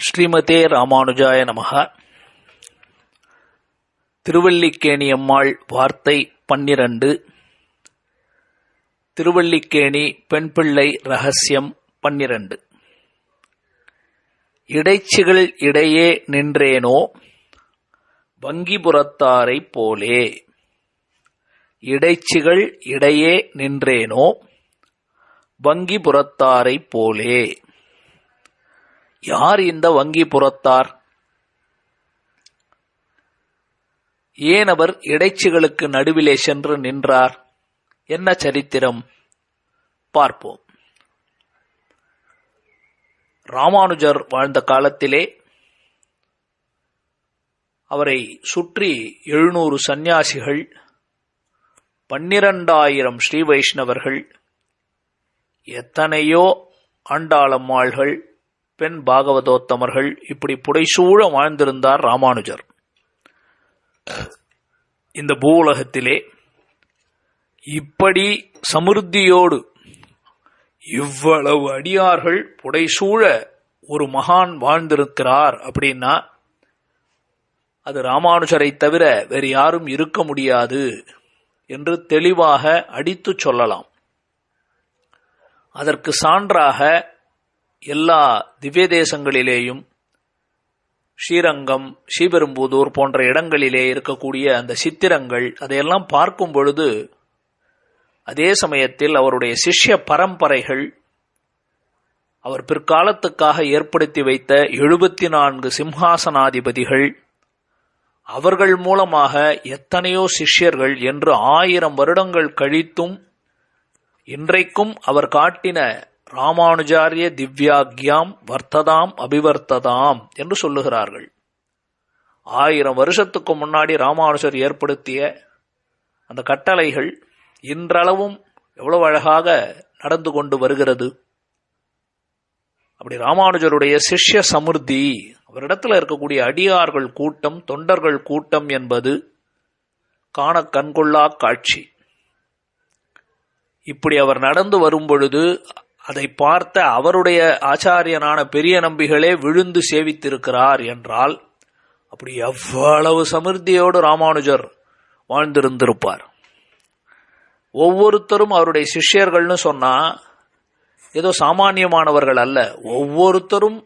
ஸ்ரீமதே ராமானுஜாய நமஹ. திருவல்லிக்கேணி அம்மாள் வார்த்தை 12. திருவல்லிக்கேணி பெண்பிள்ளை ரகசியம் 12. இடைச்சிகள் இடையே நின்றேனோ வங்கிபுரத்தாரைப் போலே. இடைச்சிகள் இடையே நின்றேனோ வங்கிபுரத்தாரைப் போலே. யார் இந்த வங்கிபுரத்தார்? ஏன் அவர் இடைச்சிகளுக்கு நடுவிலே சென்று நின்றார்? என்ன சரித்திரம் பார்ப்போம். ராமானுஜர் வாழ்ந்த காலத்திலே அவரை சுற்றி 700 சந்நியாசிகள், 12,000 ஸ்ரீ வைஷ்ணவர்கள், எத்தனையோ ஆண்டாளம்மாள்கள், பெண் பாகவதோத்தமர்கள், இப்படி புடைசூழ வாழ்ந்திருந்தார் ராமானுஜர். இந்த பூவுலகத்திலே இப்படி சமிருத்தியோடு இவ்வளவு அடியார்கள் புடைசூழ ஒரு மகான் வாழ்ந்திருக்கிறார் அப்படின்னா அது ராமானுஜரை தவிர வேறு யாரும் இருக்க முடியாது என்று தெளிவாக அடித்துச் சொல்லலாம். அதற்கு சான்றாக எல்லா திவ்ய தேசங்களிலேயும் ஸ்ரீரங்கம், ஸ்ரீபெரும்புதூர் போன்ற இடங்களிலே இருக்கக்கூடிய அந்த சித்திரங்கள், அதையெல்லாம் பார்க்கும் பொழுது அதே சமயத்தில் அவருடைய சிஷ்ய பரம்பரைகள், அவர் பிற்காலத்துக்காக ஏற்படுத்தி வைத்த 74 சிம்ஹாசனாதிபதிகள், அவர்கள் மூலமாக எத்தனையோ சிஷ்யர்கள் என்று 1000 வருடங்கள் கழித்தும் இன்றைக்கும் அவர் காட்டின ராமானுஜாரிய திவ்யாக்யாம் வர்த்ததாம் அபிவர்த்ததாம் என்று சொல்லுகிறார்கள். 1000 வருஷத்துக்கு முன்னாடி ராமானுஜர் ஏற்படுத்திய அந்த கட்டளைகள் இன்றளவும் எவ்வளவு அழகாக நடந்து கொண்டு வருகிறது. அப்படி ராமானுஜருடைய சிஷ்ய சமிருத்தி, அவரிடத்தில் இருக்கக்கூடிய அடியார்கள் கூட்டம், தொண்டர்கள் கூட்டம் என்பது காண கண்கொள்ளா காட்சி. இப்படி அவர் நடந்து வரும் பொழுது அதை பார்த்த அவருடைய ஆச்சாரியனான பெரிய நம்பிகளே விழுந்து சேவித்திருக்கிறார் என்றால் அப்படி எவ்வளவு சமிருத்தியோடு ராமானுஜர் வாழ்ந்திருந்திருப்பார். ஒவ்வொருத்தரும் அவருடைய சிஷ்யர்கள்னு சொன்னா ஏதோ சாமானியமானவர்கள் அல்ல. ஒவ்வொருத்தரும்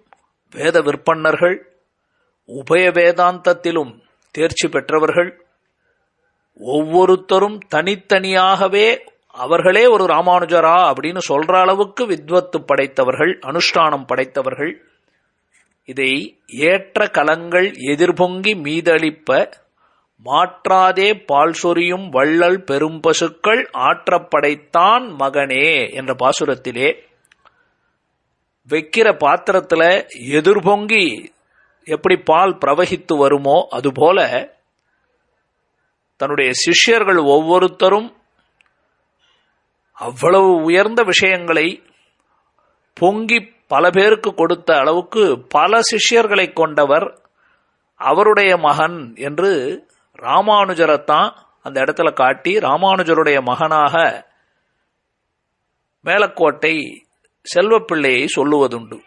வேத விற்பன்னர்கள், உபய வேதாந்தத்திலும் தேர்ச்சி பெற்றவர்கள், ஒவ்வொருத்தரும் தனித்தனியாகவே அவர்களே ஒரு ராமானுஜரா அப்படின்னு சொல்ற அளவுக்கு வித்வத்து படைத்தவர்கள், அனுஷ்டானம் படைத்தவர்கள். இதை ஏற்ற கலங்கள் எதிர்பொங்கி மீதளிப்ப மாற்றாதே பால் சொரியும் வள்ளல் பெரும்பசுக்கள் ஆற்றப்படைத்தான் மகனே என்ற பாசுரத்திலே வைக்கிற பாத்திரத்துல எதிர்பொங்கி எப்படி பால் பிரவகித்து வருமோ அதுபோல தன்னுடைய சிஷ்யர்கள் ஒவ்வொருத்தரும் அவ்வளவு உயர்ந்த விஷயங்களை பொங்கி பல பேருக்கு கொடுத்த அளவுக்கு பல சிஷ்யர்களை கொண்டவர் அவருடைய மகன் என்று ராமானுஜரைத்தான் அந்த இடத்துல காட்டி ராமானுஜருடைய மகனாக மேலக்கோட்டை செல்வப்பிள்ளையை சொல்லுவதுண்டு.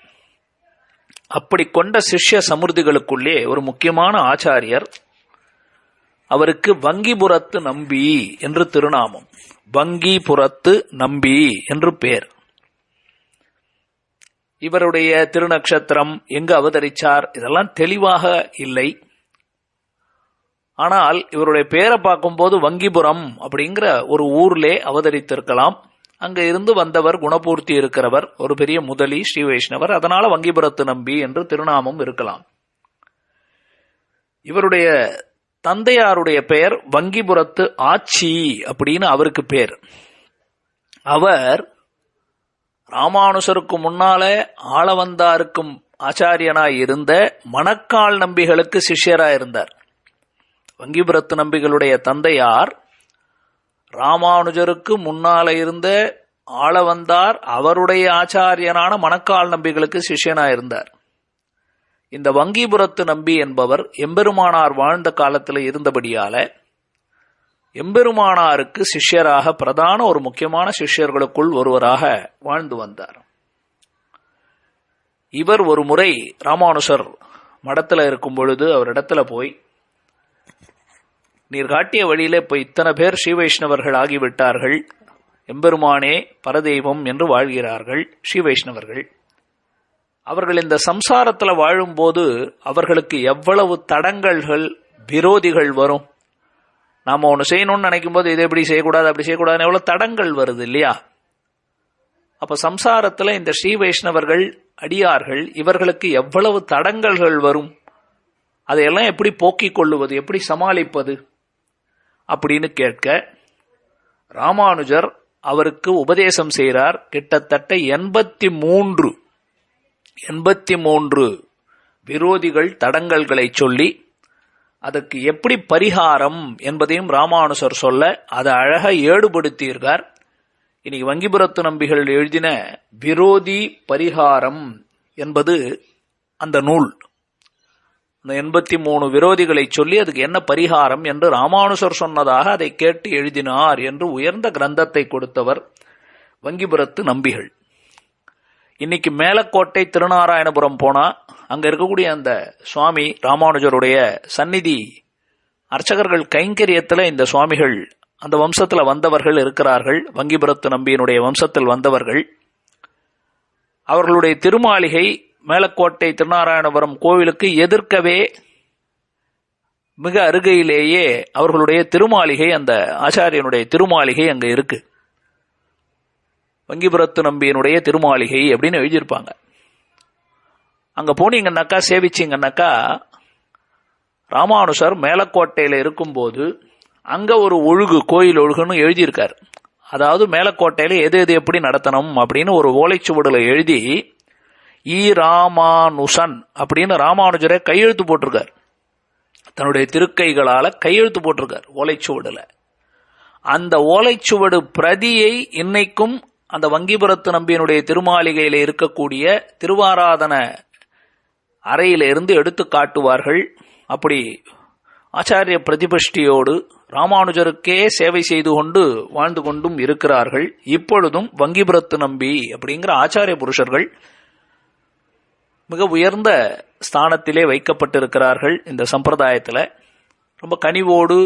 அப்படி கொண்ட சிஷ்ய சமிருதிகளுக்குள்ளே ஒரு முக்கியமான ஆச்சாரியர், அவருக்கு வங்கிபுரத்து நம்பி என்று திருநாமம். வங்கிபுரத்து நம்பி என்று பேர். இவருடைய திருநக்ஷத்திரம், எங்கு அவதரிச்சார், இதெல்லாம் தெளிவாக இல்லை. ஆனால் இவருடைய பேரை பார்க்கும்போது வங்கிபுரம் அப்படிங்கிற ஒரு ஊர்லே அவதரித்திருக்கலாம். அங்க இருந்து வந்தவர், குணபூர்த்தி இருக்கிறவர், ஒரு பெரிய முதலி, ஸ்ரீ வைஷ்ணவர், அதனால வங்கிபுரத்து நம்பி என்று திருநாமம் இருக்கலாம். இவருடைய தந்தையாருடைய பெயர் வங்கிபுரத்து ஆச்சி அப்படின்னு அவருக்கு பேர். அவர் ராமானுஜருக்கு முன்னாலே ஆளவந்தாருக்கும் ஆச்சாரியனாய் இருந்த மணக்கால் நம்பிகளுக்கு சிஷ்யராய் இருந்தார். வங்கிபுரத்து நம்பிகளுடைய தந்தையார் ராமானுஜருக்கு முன்னால இருந்த ஆளவந்தார் அவருடைய ஆச்சாரியனான மணக்கால் நம்பிகளுக்கு சிஷ்யனாய் இருந்தார். இந்த வங்கிபுரத்து நம்பி என்பவர் எம்பெருமானார் வாழ்ந்த காலத்தில் இருந்தபடியால எம்பெருமானாருக்கு சிஷ்யராக பிரதான ஒரு முக்கியமான சிஷ்யர்களுக்குள் ஒருவராக வாழ்ந்து வந்தார். இவர் ஒரு முறை ராமானுஜர் மடத்துல இருக்கும் பொழுது அவரிடத்துல போய், நீர் காட்டிய வழியில இப்ப இத்தனை பேர் ஸ்ரீ வைஷ்ணவர்கள் ஆகிவிட்டார்கள், எம்பெருமானே பரதெய்வம் என்று வாழ்கிறார்கள் ஸ்ரீ வைஷ்ணவர்கள். அவர்கள் இந்த சம்சாரத்துல வாழும்போது அவர்களுக்கு எவ்வளவு தடங்கல்கள் விரோதிகள் வரும். நாம ஒன்று செய்யணும்னு நினைக்கும் போது இதை எப்படி செய்யக்கூடாது அப்படி செய்யக்கூடாதுன்னு எவ்வளவு தடங்கள் வருது இல்லையா? அப்ப சம்சாரத்துல இந்த ஸ்ரீ வைஷ்ணவர்கள் அடியார்கள் இவர்களுக்கு எவ்வளவு தடங்கல்கள் வரும், அதையெல்லாம் எப்படி போக்கிக் கொள்ளுவது, எப்படி சமாளிப்பது அப்படின்னு கேட்க ராமானுஜர் அவருக்கு உபதேசம் செய்கிறார். கிட்டத்தட்ட 83 விரோதிகள் தடங்கல்களை சொல்லி அதற்கு எப்படி பரிகாரம் என்பதையும் ராமானுஜர் சொல்ல அதை அழகா ஏடுபடுத்தியிருக்கார். இன்னைக்கு வங்கிபுரத்து நம்பிகள் எழுதின விரோதி பரிகாரம் என்பது அந்த நூல். அந்த 83 விரோதிகளை சொல்லி அதுக்கு என்ன பரிகாரம் என்று ராமானுஜர் சொன்னதாக அதை கேட்டு எழுதினார் என்று உயர்ந்த கிரந்தத்தை கொடுத்தவர் வங்கிபுரத்து நம்பிகள். இன்னைக்கு மேலக்கோட்டை திருநாராயணபுரம் போனா அங்க இருக்கக்கூடிய அந்த சுவாமி ராமானுஜருடைய சந்நிதி அர்ச்சகர்கள் கைங்கரியத்துல இந்த சுவாமிகள் அந்த வம்சத்துல வந்தவர்கள் இருக்கிறார்கள். வங்கிபுரத்து நம்பியினுடைய வம்சத்தில் வந்தவர்கள். அவர்களுடைய திருமாளிகை மேலக்கோட்டை திருநாராயணபுரம் கோவிலுக்கு எதிர்க்கவே மிக அருகையிலேயே அவர்களுடைய திருமாளிகை, அந்த ஆச்சாரியனுடைய திருமாளிகை அங்க இருக்கு. வங்கிபுரத்து நம்பியினுடைய திருமாளிகை அப்படின்னு எழுதியிருப்பாங்க. அங்க போனீங்கன்னாக்கா சேவிச்சிங்கன்னாக்கா ராமானுஜர் மேலக்கோட்டையில இருக்கும்போது அங்க ஒரு ஒழுகு, கோயில் ஒழுகுன்னு எழுதியிருக்காரு. அதாவது மேலக்கோட்டையில எது எது எப்படி நடத்தணும் அப்படின்னு ஒரு ஓலைச்சுவடுல எழுதி ராமானுசன் அப்படின்னு ராமானுஜரை கையெழுத்து போட்டிருக்கார். தன்னுடைய திருக்கைகளால கையெழுத்து போட்டிருக்கார் ஓலைச்சுவடுல. அந்த ஓலைச்சுவடு பிரதியை இன்னைக்கும் அந்த வங்கிபுரத்து நம்பியினுடைய திருமாளிகையில இருக்கக்கூடிய திருவாராதன அறையில இருந்து எடுத்து காட்டுவார்கள். அப்படி ஆச்சாரிய பிரதிபஷ்டியோடு ராமானுஜருக்கே சேவை செய்து கொண்டு வாழ்ந்து கொண்டும் இருக்கிறார்கள். இப்பொழுதும் வங்கிபுரத்து நம்பி அப்படிங்கிற ஆச்சாரிய புருஷர்கள் மிக உயர்ந்த ஸ்தானத்திலே வைக்கப்பட்டிருக்கிறார்கள். இந்த சம்பிரதாயத்தில் ரொம்ப கனிவோடு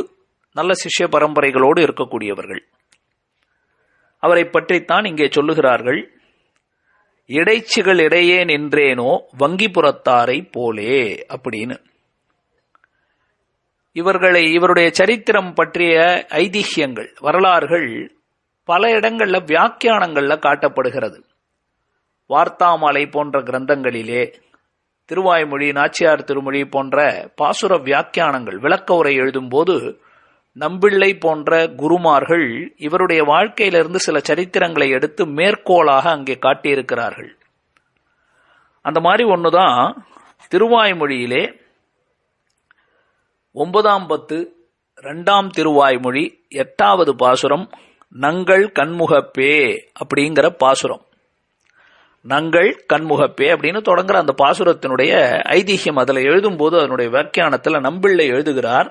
நல்ல சிஷ்ய பரம்பரைகளோடு இருக்கக்கூடியவர்கள். அவரை பற்றித்தான் இங்கே சொல்லுகிறார்கள். இடைச்சிகள் இடையே நின்றேனோ வங்கிபுரத்தாரை போலே அப்படின்னு. இவருடைய சரித்திரம் பற்றிய ஐதிஹ்யங்கள், வரலாறுகள் பல இடங்கள்ல வியாக்கியானங்கள்ல காட்டப்படுகிறது. வார்த்தாமாலை போன்ற கிரந்தங்களிலே, திருவாய்மொழி, நாச்சியார் திருமொழி போன்ற பாசுர வியாக்கியானங்கள், விளக்க உரை எழுதும் போது நம்பிள்ளை போன்ற குருமார்கள் இவருடைய வாழ்க்கையிலிருந்து சில சரித்திரங்களை எடுத்து மேற்கோளாக அங்கே காட்டியிருக்கிறார்கள். அந்த மாதிரி ஒண்ணுதான் திருவாய்மொழியிலே 9ஆம் பத்து 2ஆம் திருவாய்மொழி 8வது பாசுரம் நங்கள் கண்முகப்பே அப்படிங்கிற பாசுரம். நங்கள் கண்முகப்பே அப்படின்னு தொடங்குற அந்த பாசுரத்தினுடைய ஐதிஹ்யம் அதில் எழுதும் போது அதனுடைய வியாக்கியானத்தில் நம்பிள்ளை எழுதுகிறார்.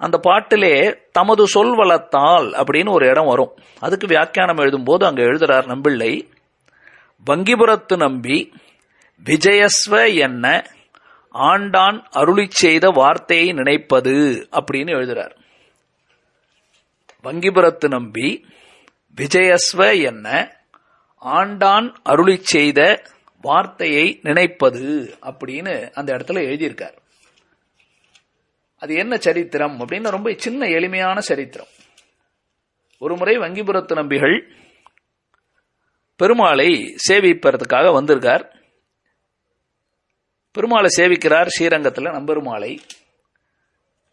அந்த பாட்டிலே தமது சொல் வளத்தால் அப்படின்னு ஒரு இடம் வரும். அதுக்கு வியாக்கியானம் எழுதும் போது அங்க எழுதுறார் நம்பிள்ளை, வங்கிபுரத்து நம்பி விஜயஸ்வ என்ன ஆண்டான் அருளி செய்த வார்த்தையை நினைப்பது அப்படின்னு எழுதுறார். வங்கிபுரத்து நம்பி விஜயஸ்வ என்ன ஆண்டான் அருளி செய்த வார்த்தையை நினைப்பது அப்படின்னு அந்த இடத்துல எழுதியிருக்கார். அது என்ன சரித்திரம் அப்படின்னு ரொம்ப சின்ன எளிமையான சரித்திரம். ஒரு முறை வங்கிபுரத்து நம்பிகள் பெருமாளை சேவிப்பதற்காக வந்திருக்கார். பெருமாளை சேவிக்கிறார் ஸ்ரீரங்கத்தில். நம்பெருமாளை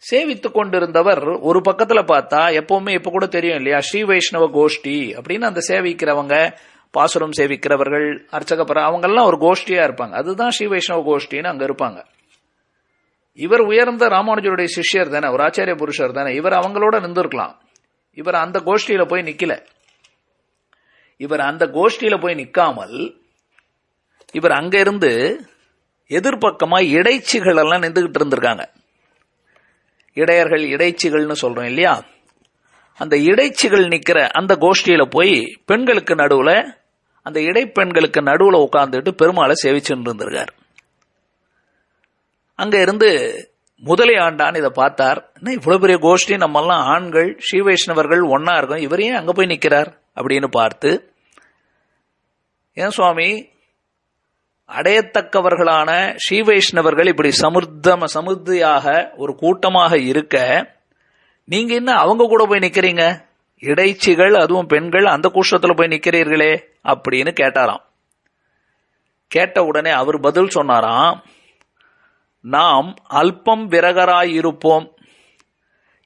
சேவித்துக் கொண்டிருந்தவர் ஒரு பக்கத்துல பார்த்தா, எப்பவுமே இப்ப கூட தெரியும் இல்லையா, ஸ்ரீ வைஷ்ணவ கோஷ்டி அப்படின்னு அந்த சேவிக்கிறவங்க, பாசுரம் சேவிக்கிறவர்கள், அர்ச்சகப்பர அவங்கெல்லாம் ஒரு கோஷ்டியா இருப்பாங்க. அதுதான் ஸ்ரீ வைஷ்ணவ கோஷ்டின்னு அங்க இருப்பாங்க. இவர் உயர்ந்த ராமானுஜருடைய சிஷ்யர் தானே, ஒரு ஆச்சாரிய புருஷர் தானே, இவர் அவங்களோட நின்றுருக்கலாம். இவர் அந்த கோஷ்டியில போய் நிக்கல. இவர் அந்த கோஷ்டியில போய் நிக்காமல் இவர் அங்க இருந்து எதிர்பக்கமா இடைச்சிகள் எல்லாம் நின்றுகிட்டு இருந்திருக்காங்க. இடையர்கள், இடைச்சிகள்னு சொல்றோம் இல்லையா, அந்த இடைச்சிகள் நிக்கிற அந்த கோஷ்டியில போய் பெண்களுக்கு நடுவுல, அந்த இடைப்பெண்களுக்கு நடுவுல உட்கார்ந்துட்டு பெருமாளை சேவிச்சுட்டு இருந்திருக்கார். அங்க இருந்து முதலை ஆண்டான் இதை பார்த்தார். என்ன இவ்வளவு பெரிய கோஷ்டி, நம்ம எல்லாம் ஆண்கள் ஸ்ரீ வைஷ்ணவர்கள் ஒன்னா இருக்கும், இவரையே அங்க போய் நிக்கிறார் அப்படின்னு பார்த்து, ஏன் சுவாமி அடையத்தக்கவர்களான ஸ்ரீ வைஷ்ணவர்கள் இப்படி சமுத்தியாக ஒரு கூட்டமாக இருக்க நீங்க என்ன அவங்க கூட போய் நிக்கிறீங்க, இடைச்சிகள் அதுவும் பெண்கள் அந்த கூட்டத்துல போய் நிக்கிறீர்களே அப்படின்னு கேட்டாராம். கேட்ட உடனே அவர் பதில் சொன்னாராம், நாம் அல்பம் விரகராயிருப்போம்,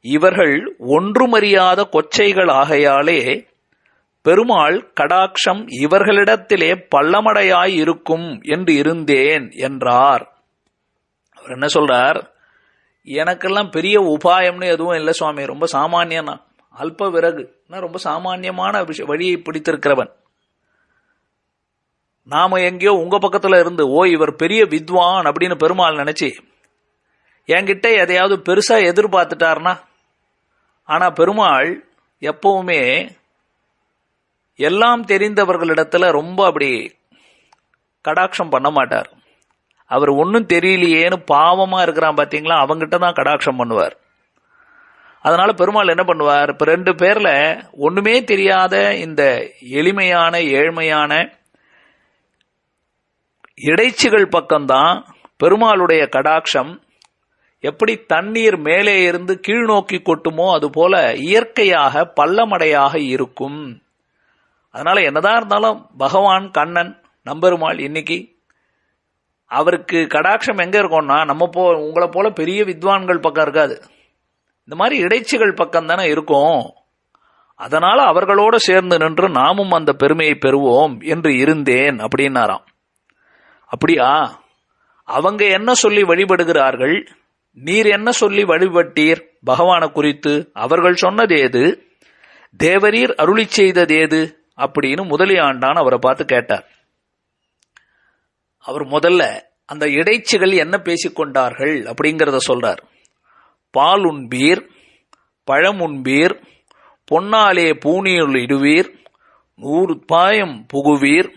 இவர்கள் ஒன்றுமறியாத கொச்சைகள் ஆகையாலே பெருமாள் கடாட்சம் இவர்களிடத்திலே பள்ளமடையாய் இருக்கும் என்று இருந்தேன் என்றார். அவர் என்ன சொல்றார், எனக்கெல்லாம் பெரிய உபாயம்னு எதுவும் இல்லை சுவாமி, ரொம்ப சாமானியனா, அல்ப விறகு, ரொம்ப சாமானியமான வழியை பிடித்திருக்கிறவன். நாம எங்கேயோ உங்க பக்கத்துல இருந்து ஓ இவர் பெரிய வித்வான் அப்படின்னு பெருமாள் நினைச்சு என்கிட்ட எதையாவது பெருசா எதிர்பார்த்துட்டார்னா, ஆனா பெருமாள் எப்பவுமே எல்லாம் தெரிந்தவர்களிடத்துல ரொம்ப அப்படி கடாட்சம் பண்ண மாட்டார். அவர் ஒன்னும் தெரியலையேன்னு பாவமா இருக்கிறான் பாத்தீங்களா, அவங்கிட்ட தான் கடாட்சம் பண்ணுவார். அதனால பெருமாள் என்ன பண்ணுவார், இப்ப 2 பேர்ல ஒண்ணுமே தெரியாத இந்த எளிமையான ஏழ்மையான இடைச்சிகள் பக்கம்தான் பெருமாளுடைய கடாட்சம் எப்படி தண்ணீர் மேலே இருந்து கீழ் நோக்கி கொட்டுமோ அது போல இயற்கையாக பள்ளமடையாக இருக்கும். அதனால என்னதான் இருந்தாலும் பகவான் கண்ணன் நம்பெருமாள் இன்னைக்கு அவருக்கு கடாட்சம் எங்க இருக்கும்னா நம்ம உங்களை போல பெரிய வித்வான்கள் பக்கம் இருக்காது, இந்த மாதிரி இடைச்சிகள் பக்கம் தானே இருக்கும். அதனால அவர்களோடு சேர்ந்து நின்று நாமும் அந்த பெருமையை பெறுவோம் என்று இருந்தேன் அப்படின்னாராம். அப்படியா, அவங்க என்ன சொல்லி வழிபடுகிறார்கள், நீர் என்ன சொல்லி வழிபட்டீர் பகவானை குறித்து, அவர்கள் சொன்னது ஏது, தேவரீர் அருளி செய்தது ஏது அப்படின்னு முதலியாண்டான் அவரை பார்த்து கேட்டார். அவர் முதல்ல அந்த இடைச்சிகள் என்ன பேசிக்கொண்டார்கள் அப்படிங்கறத சொல்றார். பால் உண்பீர், பழம் உண்பீர், பொன்னாலே பூனியுள் இடுவீர், 100 பாயம் புகுவீர்,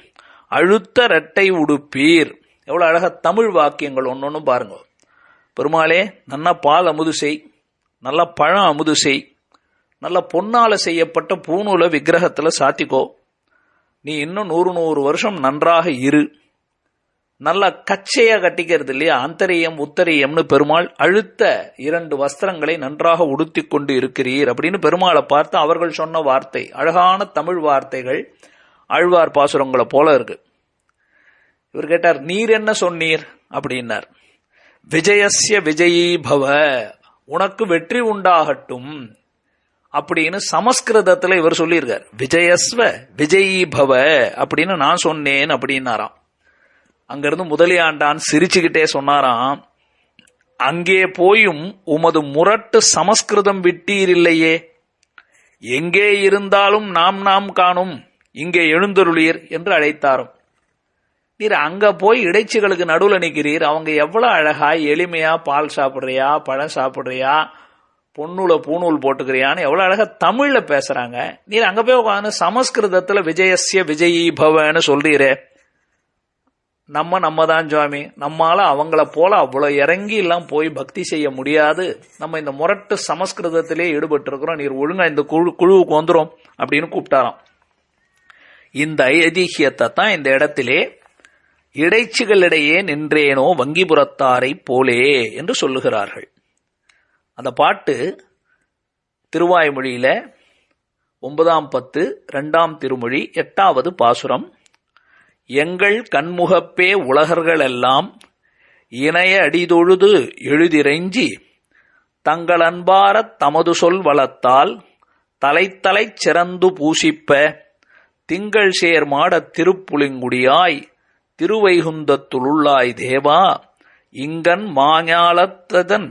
அழுத்த ரெட்டை உடுப்பீர். எவ்வளவு அழகா தமிழ் வாக்கியங்கள் ஒன்னொன்னு பாருங்க. பெருமாளே நல்லா பால் அமுது செய், நல்லா பழம் அமுது செய், நல்ல பொன்னால செய்யப்பட்ட பூநூல விக்கிரகத்துல சாத்திக்கோ, நீ இன்னும் 100 வருஷம் நன்றாக இரு, நல்ல கச்சையா கட்டிக்கிறது இல்லையா அந்தரியம் உத்தரியம்னு பெருமாள் அழுத்த 2 வஸ்திரங்களை நன்றாக உடுத்தி கொண்டு இருக்கிறீர் அப்படின்னு பெருமாளை பார்த்து அவர்கள் சொன்ன வார்த்தை அழகான தமிழ் வார்த்தைகள் ஆழ்வார் பாசுரங்களை போல இருக்கு. இவர் கேட்டார், நீர் என்ன சொன்னீர் அப்படின்னார். விஜயஸ்ய விஜயீ பவ, உனக்கு வெற்றி உண்டாகட்டும் அப்படின்னு சமஸ்கிருதத்துல இவர் சொல்லியிருக்கார். விஜயஸ்வ விஜயீ பவ அப்படின்னு நான் சொன்னேன் அப்படின்னாராம். அங்கிருந்து முதலியாண்டான் சிரிச்சுக்கிட்டே சொன்னாராம், அங்கே போயும் உமது முரட்டு சமஸ்கிருதம் விட்டீர் இல்லையே, எங்கே இருந்தாலும் நாம் காணும், இங்கே எழுந்தருளீர் என்று அழைத்தாரும். நீர் அங்க போய் இடைச்சிகளுக்கு நடுவுல நிக்கிறீர், அவங்க எவ்வளவு அழகா எளிமையா பால் சாப்பிடுறியா, பழம் சாப்பிடுறியா, பொன்னூல பூநூல் போட்டுக்கிறியான்னு எவ்வளவு அழகா தமிழ்ல பேசுறாங்க. நீர் அங்க போய் உட்காந்து சமஸ்கிருதத்துல விஜயஸ்ய விஜயீ பவன்னு சொல்றீரே. நம்ம தான் சுவாமி, நம்மால அவங்கள போல அவ்வளவு இறங்கி எல்லாம் போய் பக்தி செய்ய முடியாது, நம்ம இந்த முரட்டு சமஸ்கிருதத்திலே ஈடுபட்டு இருக்கிறோம், நீர் ஒழுங்கா இந்த குழுவுக்கு வந்துரும் அப்படின்னு கூப்பிட்டாராம். இந்த ஐதிஹியத்தை தான் இந்த இடத்திலே இடைச்சிகளிடையே நின்றேனோ வங்கிபுரத்தாரை போலே என்று சொல்லுகிறார்கள். அந்த பாட்டு திருவாய்மொழியில 9ஆம் பத்து 2ஆம் திருமொழி 8வது பாசுரம். எங்கள் கண்முகப்பே உலகர்களெல்லாம் இணைய அடிதொழுது எழுதிரைஞ்சி தங்கள் அன்பாரத் தமது சொல் வளத்தால் தலைத்தலை சிறந்து பூசிப்ப திங்கள் சேர் மாடத் திருப்புலிங்குடியாய் திருவைகுந்தத்துள்ளாய் தேவா இங்கன் மாஞாலத்ததன்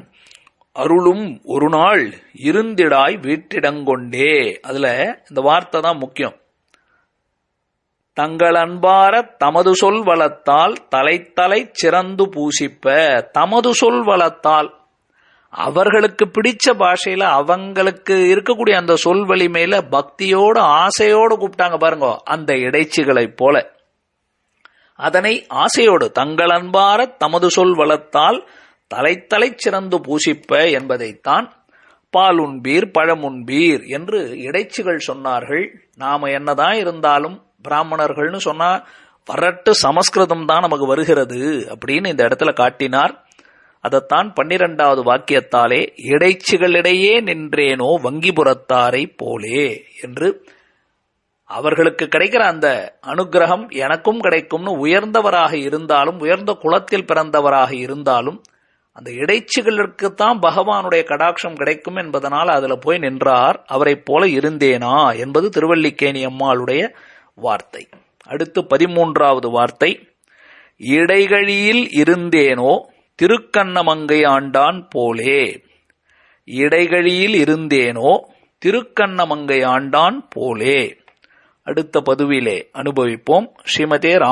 அருளும் ஒரு நாள் இருந்திடாய் வீட்டிடங்கொண்டே. அதுல இந்த வார்த்தை தான் முக்கியம். தங்கள் அன்பார தமது சொல் வளத்தால் தலைத்தலை சிறந்து பூசிப்ப. தமது சொல் வளத்தால், அவர்களுக்கு பிடிச்ச பாஷையில அவங்களுக்கு இருக்கக்கூடிய அந்த சொல் வலிமையில பக்தியோடு ஆசையோடு கூப்பிட்டாங்க பாருங்க, அந்த இடைச்சிகளை போல. அதனை ஆசையோடு தங்கள் அன்பார தமது சொல் வளர்த்தால் தலைத்தலை சிறந்து பூசிப்ப என்பதைத்தான் பால் உண்பீர் பழம் உண்பீர் என்று இடைச்சிகள் சொன்னார்கள். நாம என்னதான் இருந்தாலும் பிராமணர்கள்னு சொன்னா வரட்டு சமஸ்கிருதம் தான் நமக்கு வருகிறது அப்படின்னு இந்த இடத்துல காட்டினார். அதைத்தான் 12வது வாக்கியத்தாலே இடைச்சிகளிடையே நின்றேனோ வங்கிபுரத்தாரை போலே என்று அவர்களுக்கு கிடைக்கிற அந்த அனுகிரகம் எனக்கும் கிடைக்கும்னு உயர்ந்தவராக இருந்தாலும், உயர்ந்த குலத்தில் பிறந்தவராக இருந்தாலும், அந்த இடைச்சிகளுக்குத்தான் பகவானுடைய கடாட்சம் கிடைக்கும் என்பதனால் அதுல போய் நின்றார். அவரை போல இருந்தேனா என்பது திருவல்லிக்கேணி அம்மாளுடைய வார்த்தை. அடுத்து 13வது வார்த்தை, இடைகழியில் இருந்தேனோ திருக்கண்ணமங்கை ஆண்டான் போலே. இடைகழியில் இருந்தேனோ திருக்கண்ணமங்கை ஆண்டான் போலே. அடுத்த பதுவிலே அனுபவிப்போம். ஸ்ரீமதே ராம